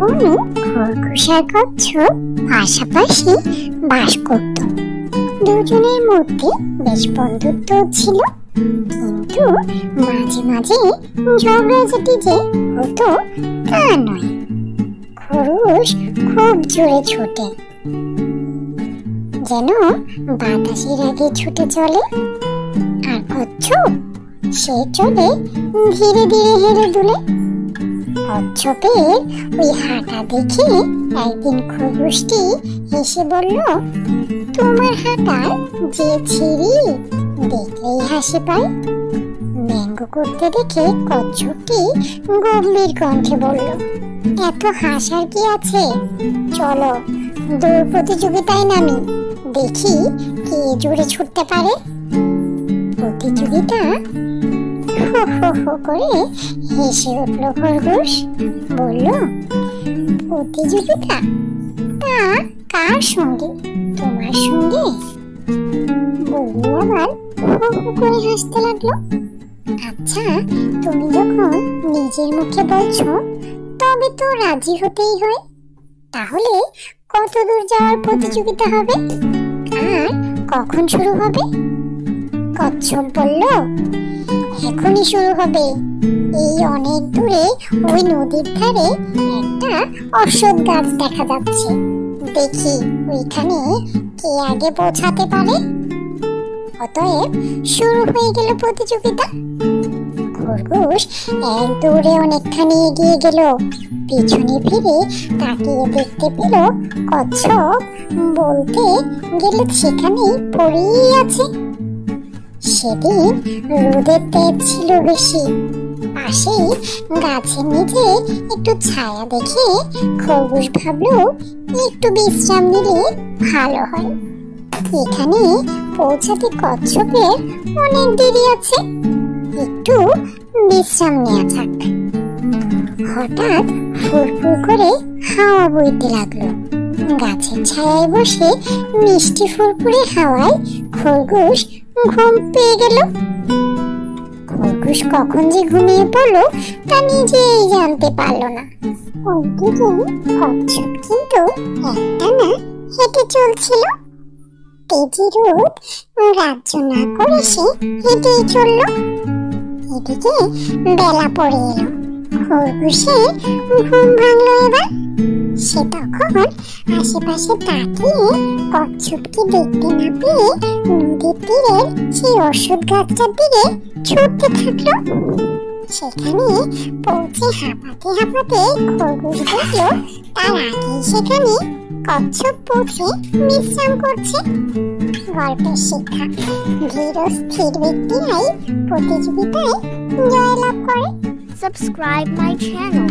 অনু খরগোশ আর কচ্ছপ পাশাপাশি বাস করত। দুজনের মধ্যে বেশ বন্ধুত্ব ছিল, কিন্তু মাঝে মাঝে ঝগড়াঝাটি যে হতো তা নয়। খরগোশ খুব জোরে ছোটে, যেন বাতাসের আগে ছুটে চলে, আর কচ্ছপ সে চলে ধীরে ধীরে হেলে দুলে। কচ্ছপের ওই হাঁটা দেখে একদিন খরগোশটি হেসে বলল, তোমার হাঁটার যে ছিরি দেখলেই হাসি পায়। ব্যঙ্গ করতে দেখে কচ্ছপটি গম্ভীর কণ্ঠে বলল, এত হাসার কি আছে, চলো দৌড় প্রতিযোগিতায় নামি, দেখি কে জোরে ছুটতে পারে। প্রতিযোগিতা হো হো হো করে হেসে উঠল খরগোশ, বলল, প্রতিযোগিতা? তা কার সঙ্গে? তোমার সঙ্গে? বলে আবার হো হো করে হাসতে লাগলো। আচ্ছা, তুমি যখন নিজের মুখে বলছো তবে তো রাজি হতেই হয়। তাহলে কত দূর যাওয়ার প্রতিযোগিতা হবে আর কখন শুরু হবে? কচ্ছপ বলল, এখনই শুরু হবে। এই অনেক দূরে ওই নদীর ধারে একটা অশ্বত্থ গাছ দেখা যাচ্ছে, দেখি ওইখানে কে আগে পৌঁছাতে পারে। অতএব শুরু হয়ে গেল প্রতিযোগিতা। খরগোশ এক দৌড়ে অনেকখানি এগিয়ে গেল। পিছনে ফিরে তাকিয়ে দেখতে পেল কচ্ছপ বলতে গেলে সেখানেই পড়েই আছে। সেদিন রোদের তেজ ছিল বেশি। পাশেই গাছের নিচে একটু ছায়া দেখে খরগোশ ভাবলো একটু বিশ্রাম নিলে ভালো হয়। এখানে পৌঁছাতে কচ্ছপের অনেক দেরি আছে, একটু বিশ্রাম নেওয়া যাক। হঠাৎ ফুরফুর করে হাওয়া বইতে লাগলো। গাছের ছায়ায় বসে মিষ্টি ফুরফুরে হাওয়ায় খরগোশ ঘুম পেয়ে গেল। খরগোশ কখন যে ঘুমিয়ে পড়লো তা নিজেই জানতে পারলো না। ওইদিকে কচ্ছপ কিন্তু একটানা হেঁটে চলছিল। তেজি রোদ রাজ্য না করে সে হেঁটেই চলল। এদিকে বেলা পড়ে এলো। খরগোশের ঘুম ভাঙলো এবার। সে তখন আশেপাশে তাকিয়ে কচ্ছপকে দেখতে না পেয়ে নদীর তীরের সেই অশ্বত্থ গাছটার দিকে ছুটতে থাকলো। সেখানে পৌঁছে হাঁপাতে হাঁপাতে খরগোশ দেখলো তার আগেই সেখানে কচ্ছপ পৌঁছে বিশ্রাম করছে। গল্পের শিক্ষা, ধীর ও স্থির ব্যক্তিরাই প্রতিযোগিতায় জয়লাভ করে। Subscribe my channel.